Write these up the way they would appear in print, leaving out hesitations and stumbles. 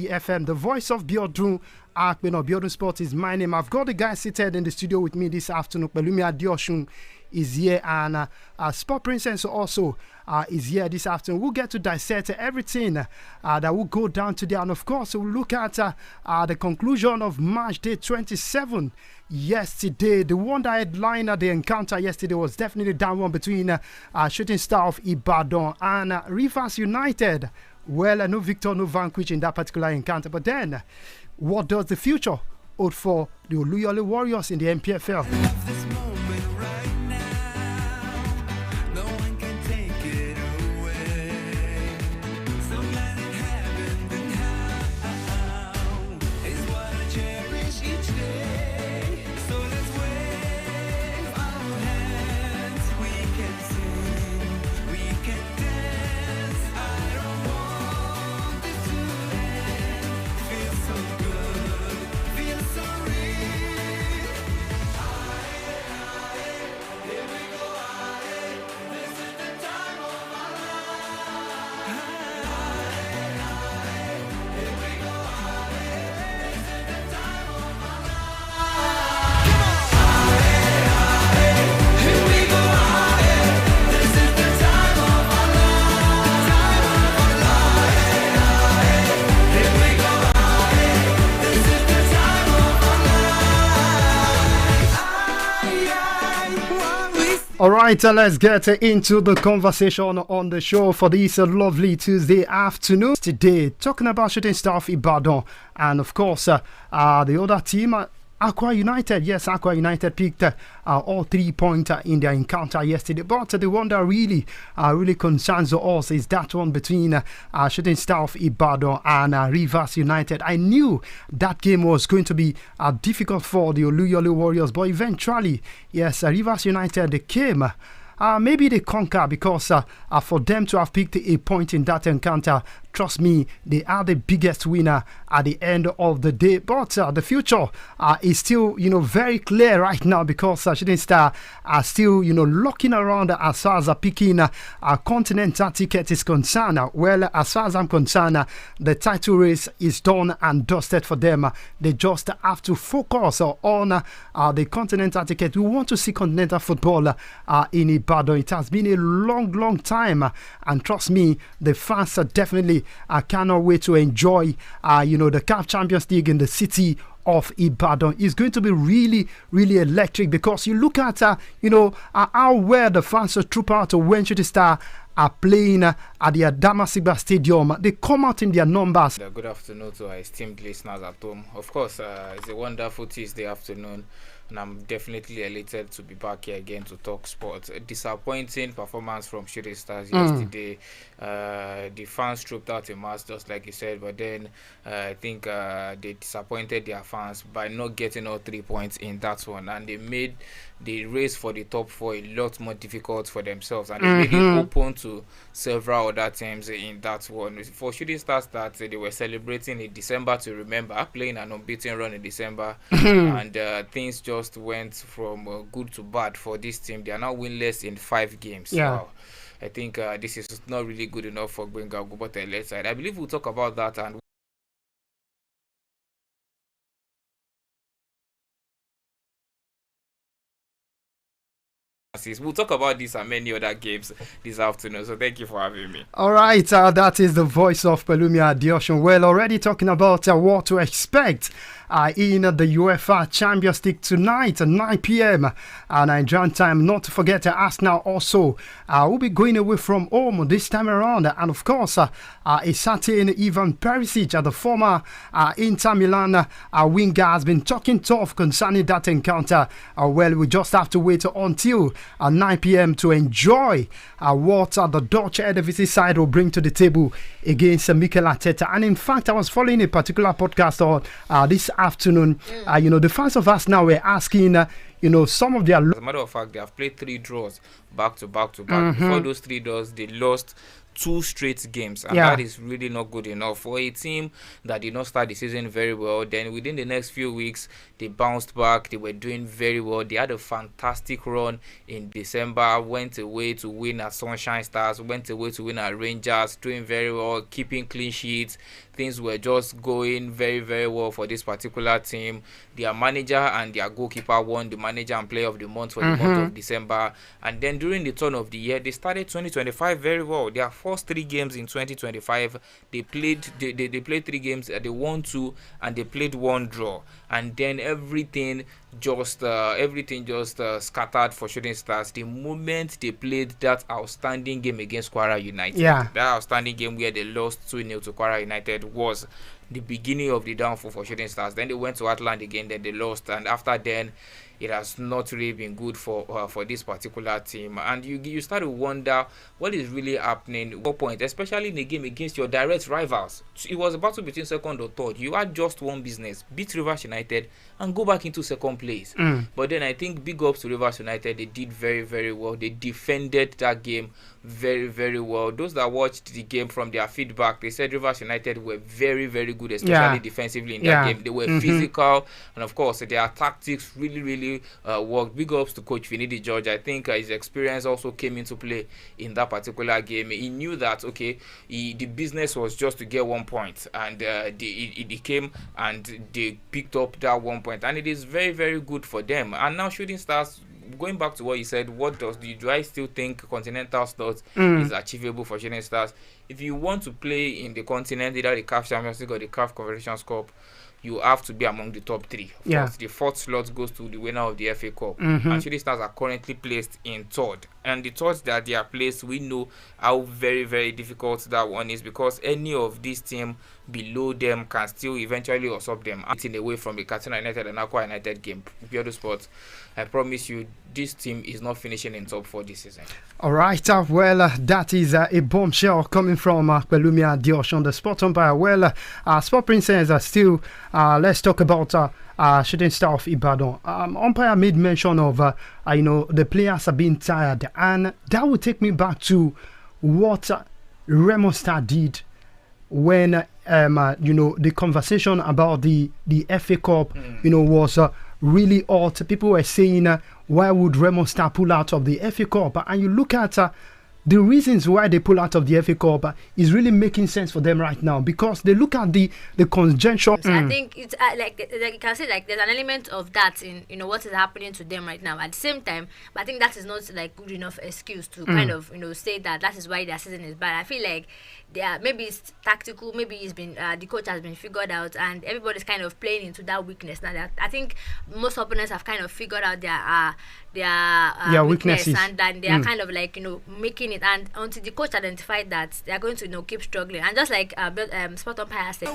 FM, the voice of ABIODUN, ABIODUN Sport is my name. I've got the guy seated in the studio with me this afternoon. Pelumi Adioshun is here, and Sport Princess also is here this afternoon. We'll get to dissect everything that will go down today, and of course we'll look at the conclusion of match day 27 yesterday. The one that headliner the encounter yesterday was definitely that one between Shooting Star of Ibadan and Rivers United. Well, no victor, no vanquish in that particular encounter. But then, what does the future hold for the Oluyole Warriors in the MPFL? All right, let's get into the conversation on the show for this lovely Tuesday afternoon. Today, talking about Shooting Star of Ibadan, and of course, the other team, Aqua United. Yes, Aqua United picked all 3 points in their encounter yesterday. But the one that really concerns us is that one between Shooting Star of Ibadan and Rivers United. I knew that game was going to be difficult for the Oluyole Warriors, but eventually, yes, Rivers United, they came. Maybe they conquer, because for them to have picked a point in that encounter, trust me, they are the biggest winner at the end of the day. But the future is still, very clear right now, because Shooting Star are still, looking around as far as picking a continental ticket is concerned. Well, as far as I'm concerned, the title race is done and dusted for them. They just have to focus on the continental ticket. We want to see continental football in Ibadan. It has been a long time, and trust me, the fans are definitely cannot wait to enjoy the CAF Champions League in the city of Ibadan. Is going to be really electric, because you look at how well the fans are troop out when Shooting Star are playing at the Adama Sigba Stadium. They come out in their numbers. Good afternoon to our esteemed listeners at home. Of course, it's a wonderful Tuesday afternoon, and I'm definitely elated to be back here again to talk sports. A disappointing performance from Shooting Stars yesterday. The fans trooped out in mass, just like you said, but then I think they disappointed their fans by not getting all 3 points in that one, and they made the race for the top 4 a lot more difficult for themselves, and they made it open to several other teams in that one. For Shooting Stars, that they were celebrating in December to remember, playing an unbeaten run in December, and things just went from good to bad for this team. They are now winless in 5 games. Yeah. Wow. I think this is not really good enough for Gbenga Ogubota left side. I believe we'll talk about that, and we'll talk about this and many other games this afternoon. So thank you for having me. All right, that is the voice of Pelumi Adioshun. Well, already talking about what to expect in the UEFA Champions League tonight at 9 p.m. Nigerian time. Not to forget, Arsenal also will be going away from home this time around. And of course, a certain Ivan Perisic, the former Inter Milan winger, has been talking tough concerning that encounter. Well, we just have to wait until 9 p.m. to enjoy what the Dutch Eredivisie side will bring to the table against Mikel Arteta. And in fact, I was following a particular podcast on this afternoon. The fans of Arsenal were asking some of their... As a matter of fact, they have played 3 draws back to back. Before those 3 draws, they lost 2 straight games, and that is really not good enough for a team that did not start the season very well. Then within the next few weeks, they bounced back. They were doing very well. They had a fantastic run in December, went away to win at Sunshine Stars, went away to win at Rangers, doing very well, keeping clean sheets. things were just going very, very well for this particular team. Their manager and their goalkeeper won the manager and player of the month for the month of December. And then during the turn of the year, they started 2025 very well. Their first 3 games in 2025, they played 3 games, they won 2 and they played 1 draw. And then everything just scattered for Shooting Stars the moment they played that outstanding game against Kwara United. That outstanding game where they lost 2-0 to Kwara United was the beginning of the downfall for Shooting Stars. Then they went to Atlant again, then they lost, and after then it has not really been good for this particular team. And you start to wonder what is really happening at what point, especially in a game against your direct rivals. It was a battle between second or third. You had just one business, beat Rivers United and go back into second place. But then I think big ups to Rivers United. They did very, very well. They defended that game very, very well. Those that watched the game, from their feedback, they said Rivers United were very, very good, especially defensively in that game. They were physical, and of course their tactics really, really worked. Big ups to Coach Finidi George. I think his experience also came into play in that particular game. He knew that the business was just to get 1 point, and it came and they picked up that 1 point, and it is very, very good for them. And now Shooting Stars, going back to what you said, do I still think continental slot is achievable for Shooting Stars? If you want to play in the continent, either the CAF Champions League or the CAF Confederations Cup, you have to be among the top 3. Of course, the 4th slot goes to the winner of the FA Cup. And Shooting Stars are currently placed in 3rd. And the thoughts that they are placed, we know how very, very difficult that one is, because any of these teams below them can still eventually usurp them, acting away from the Katsina United and Aqua United game. ABIODUN Sports, I promise you, this team is not finishing in top 4 this season. All right, that is a bombshell coming from Pelumi Adiosh on the Sport Umpire. Sport Princess still, let's talk about Shooting Star of Ibadan. Umpire made mention of, the players are being tired, and that will take me back to what Remo Star did when, the conversation about the FA Cup, was really hot. People were saying, why would Remo Star pull out of the FA Cup? And you look at the reasons why they pull out of the FA Cup is really making sense for them right now, because they look at the conjunction. So I think it's like you can say, like, there's an element of that in what is happening to them right now. At the same time, but I think that is not like good enough excuse to kind of say that is why their season is bad. I feel like maybe it's tactical, maybe it's been the coach has been figured out, and everybody's kind of playing into that weakness. Now that I think most opponents have kind of figured out their weaknesses, and then they are kind of like making it. And until the coach identified that, they are going to keep struggling. And just like Sport Umpire said.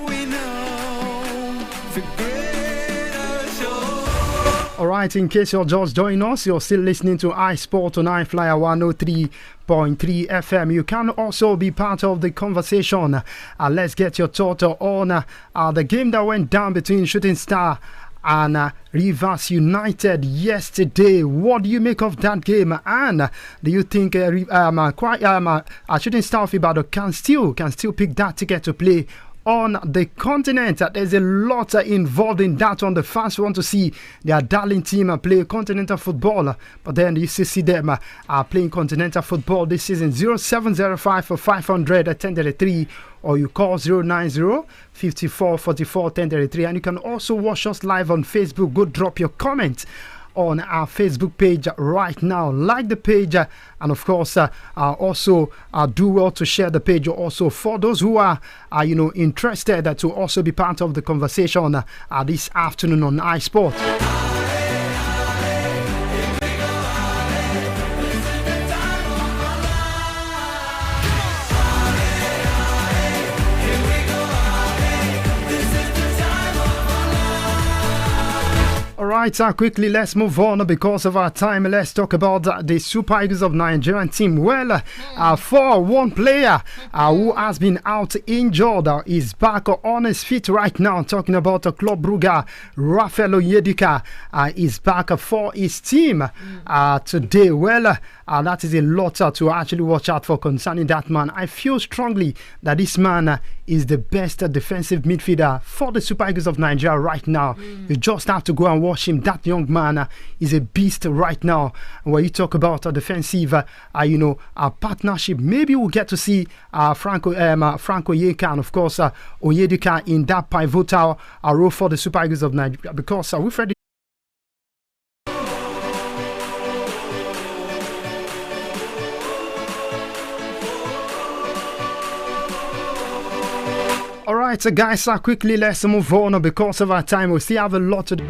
All right, in case you're just joining us, you're still listening to iSport on I-FLIER 103.3 FM. You can also be part of the conversation. Let's get your thought on the game that went down between Shooting Star and Rivers United yesterday. What do you make of that game? And do you think Shooting Star of Ibadan can still pick that ticket to play on the continent? There's a lot involved in that one. The fans want to see their darling team play continental football, but then you see them playing continental football this season. 0705 for 500 1033, or you call 090 54 44 1033. And you can also watch us live on Facebook. Go drop your comment on our Facebook page right now. Like the page, and of course also do well to share the page also for those who are interested to also be part of the conversation this afternoon on iSport. Alright, quickly let's move on because of our time. Let's talk about the Super Eagles of Nigerian team. Well, for one player who has been out injured is back on his feet right now. Talking about Club Brugge, Rafael Onyedika is back for his team today. Well, that is a lot to actually watch out for concerning that man. I feel strongly that this man is the best defensive midfielder for the Super Eagles of Nigeria right now. You just have to go and watch him. That young man is a beast right now. And when you talk about a defensive, partnership, maybe we'll get to see Franco Yeka and of course Onyedika in that pivotal role for the Super Eagles of Nigeria, because we've ready. All right, so guys, quickly let's move on because of our time. We still have a lot to do.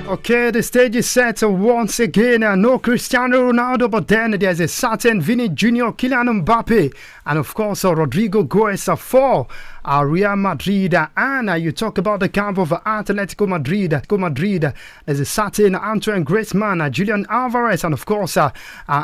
Okay, the stage is set once again. No Cristiano Ronaldo, but then there's a certain Vini Jr., Kylian Mbappe, and of course Rodrigo Goes for Real Madrid. And you talk about the camp of Atletico Madrid. There's a certain Antoine Griezmann, Julian Alvarez, and of course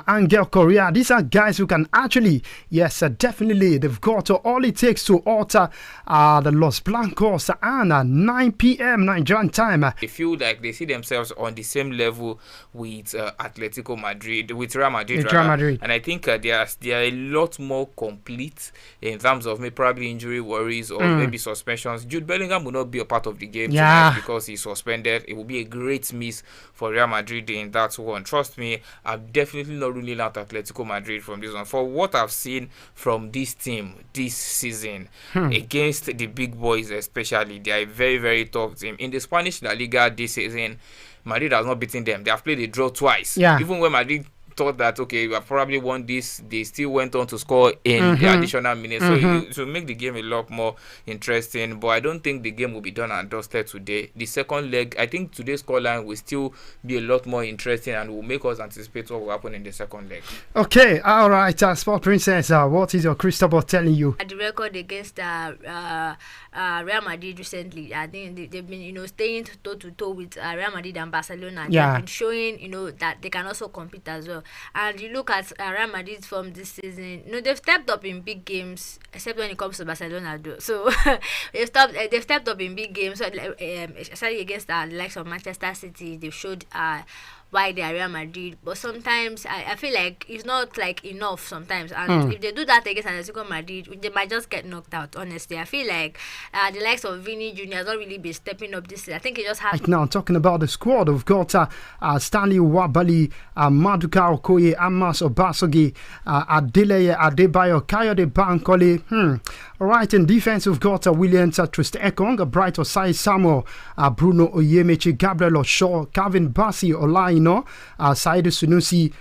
Angel Correa. These are guys who can actually, yes, definitely, they've got all it takes to alter the Los Blancos. And 9 p.m. Nigerian time. They feel like they see themselves on the same level with Atletico Madrid, with Real Madrid. And I think they are a lot more complete in terms of maybe probably injury worries or maybe suspensions. Jude Bellingham will not be a part of the game tonight because he's suspended. It will be a great miss for Real Madrid in that one. Trust me, I'm definitely not ruling out Atletico Madrid from this one. For what I've seen from this team this season against the big boys especially, they are a very, very tough team. In the Spanish La Liga this season, Madrid has not beaten them. They have played a draw twice. Even when Madrid thought that okay, we have probably won this, they still went on to score in the additional minutes. So to make the game a lot more interesting, but I don't think the game will be done and dusted today. The second leg, I think today's scoreline will still be a lot more interesting and will make us anticipate what will happen in the second leg. Okay, all right, Sport Princess, what is your crystal ball telling you? The record against Real Madrid recently, I think they've been staying toe to toe with Real Madrid and Barcelona. They've been showing that they can also compete as well. And you look at Real Madrid from this season, they've stepped up in big games, except when it comes to Barcelona. So they've stepped up in big games, especially against the likes of Manchester City. They've showed why they are Real Madrid, but sometimes I feel like it's not like enough sometimes, and if they do that against Atletico Madrid, they might just get knocked out. Honestly, I feel like the likes of Vini Jr. has not really been stepping up this season. I think he just has. Right now, talking about the squad, we've got Stanley Wabali, Maduka Okoye, Amas Obasogi, Adeleye Adebayo, Kayode Bankole. All right, in defense, we've got Williams, Trist Ekong, Bright Osai Samuel, Bruno Oyemechi, Gabriel Osho, Calvin Bassi, Olaino, Saidu Sunusi,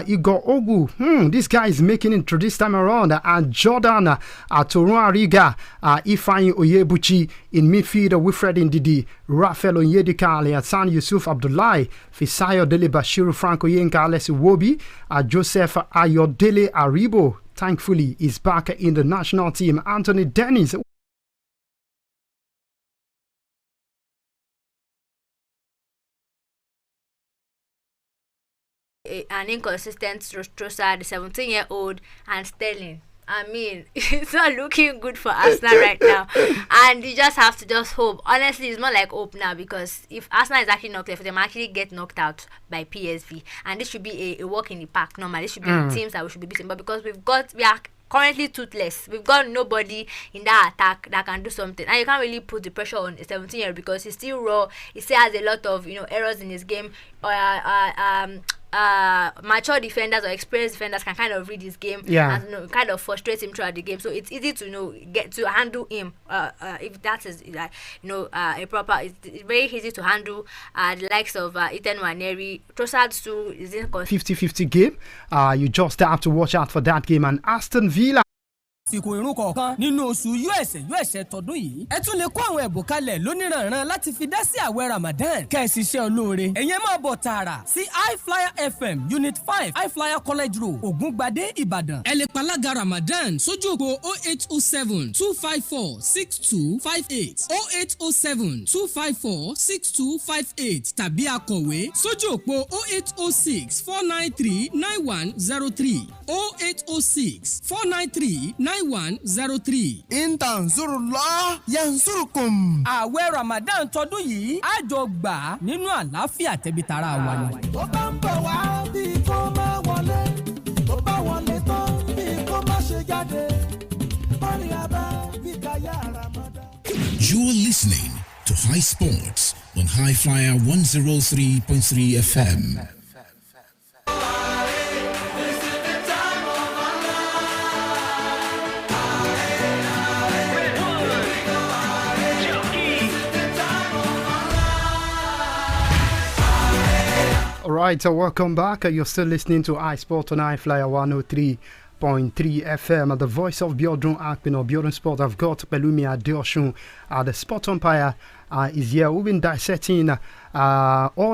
Igor Ogu. This guy is making it through this time around. Jordan, Torun Ariga, Ifeanyi Oyebuchi in midfield, Wilfred Ndidi, Rafael Onyedika, Hassan Yusuf Abdullahi, Fisayo Dele Bashiru, Franco Yenka, Alessi Wobi, Joseph Ayodele Aribo. Thankfully, is back in the national team. Anthony Dennis. An inconsistent Trossard, the 17-year-old, and Sterling. I mean, it's not looking good for Arsenal right now, and you just have to hope. Honestly, it's more like hope now, because if Arsenal is actually knocked out, if they actually get knocked out by PSV, and this should be a walk in the park. Normally, this should be the teams that we should be beating, but because we are currently toothless, we've got nobody in that attack that can do something, and you can't really put the pressure on a 17-year-old because he's still raw. He still has a lot of errors in his game. Mature defenders or experienced defenders can kind of read his game and kind of frustrate him throughout the game. So it's easy to get to handle him if that is a proper. It's very easy to handle the likes of Ethan Nwaneri. Trossard too is in 50-50 game. You just have to watch out for that game. And Aston Villa. fìkò ìrun kọ̀ọ̀kan nínú oṣù yóẹ̀sẹ̀ tọdún yìí. Ẹ tún lè kó àwọn ẹ̀bùn kalẹ̀ lóníranran láti fi dá sí àwẹ̀ Ramadan. Kẹ̀sì iṣẹ́ olóore. Ẹ̀yin máa bọ̀ tààrà sí I-FLIER FM Unit 5 I-FLIER College Road Ògúngbadé Ìbàdàn. Ẹ lè palága Ramadan sójú òpó 0807 254 6258 0807 254 6258 tàbí akọ̀wé sójú òpó 0806 493 9103 0806 493 9103. Intanzurullah yansurukum. Àwẹ̀ Ramadan tọdún yìí á jọ gbà nínú àlàáfíà tẹ̀bítara wa ni. Ó bá ń bọ̀ wá bí kò má wọlé, ó bá wọlé tán bí kò má ṣe jáde. Mọ́rin abá bí káyà Ramadan. You're listening to High Sports on High Flyer 103.3 FM. All right, welcome back. You're still listening to iSport on I-FLIER 103.3 FM. The voice of ABIODUN APENA Sport. I've got Pelumi Adeosun, the sport umpire, is here. We've been dissecting on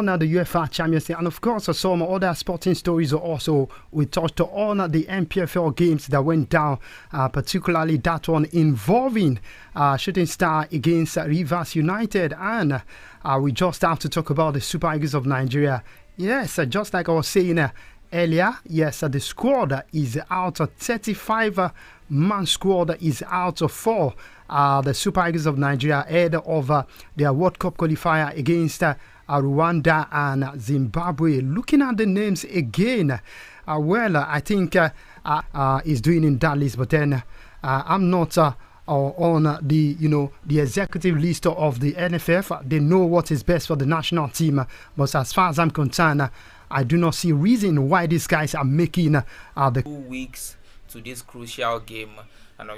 the UEFA Champions League, and of course some other sporting stories also. We touched on the MPFL games that went down, particularly that one involving Shooting Star against Rivers United, and we just have to talk about the Super Eagles of Nigeria. Yes, just like I was saying earlier, yes, the squad is out. 35-man squad is out for the Super Eagles of Nigeria ahead of their World Cup qualifier against Rwanda and Zimbabwe. Looking at the names again, I think is doing in that list, but then I'm not on the executive list of the NFF. They know what is best for the national team, but as far as I'm concerned, I do not see reason why these guys are making the 2 weeks to this crucial game, and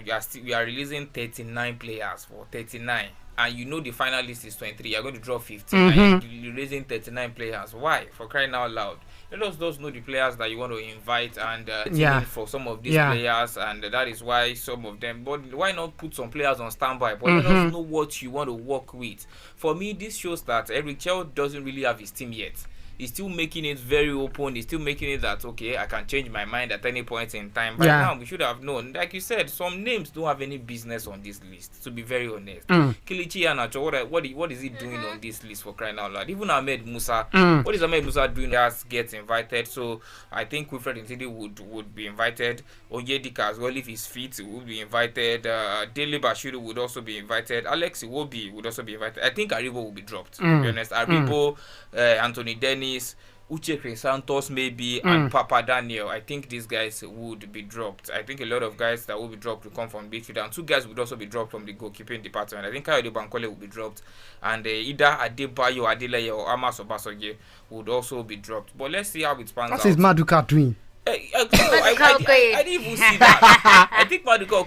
we are releasing 39 players for 39. And you know the final list is 23. You're going to draw 15. And you're raising 39 players. Why? For crying out loud. Let us just know the players that you want to invite and in for some of these players, and that is why some of them. But why not put some players on standby? But let us know what you want to work with. For me, this shows that Eric Chell doesn't really have his team yet. He's still making it very open. He's still making it that, okay, I can change my mind at any point in time. By now, we should have known. Like you said, some names don't have any business on this list, to be very honest. Kilichi Anacho, what is he doing on this list, for crying out loud? Even Ahmed Musa, what is Ahmed Musa doing? Just gets invited. So I think Wilfred Ntidi would be invited. Onyedika as well, if he's fit, would be invited. Dele Bashiru would also be invited. Alex Iwobi would also be invited. I think Aribo will be dropped, to be honest. Aribo, Anthony Dennis, Uche Santos maybe, and Papa Daniel. I think these guys would be dropped. I think a lot of guys that will be dropped will come from midfield, and 2 guys would also be dropped from the goalkeeping department. I think Kayode Bankole will be dropped, and either Adebayo, Adeleye, or Amos Obasogie would also be dropped. But let's see how it pans out. What is Maduka doing? I didn't even see that. I think Maduka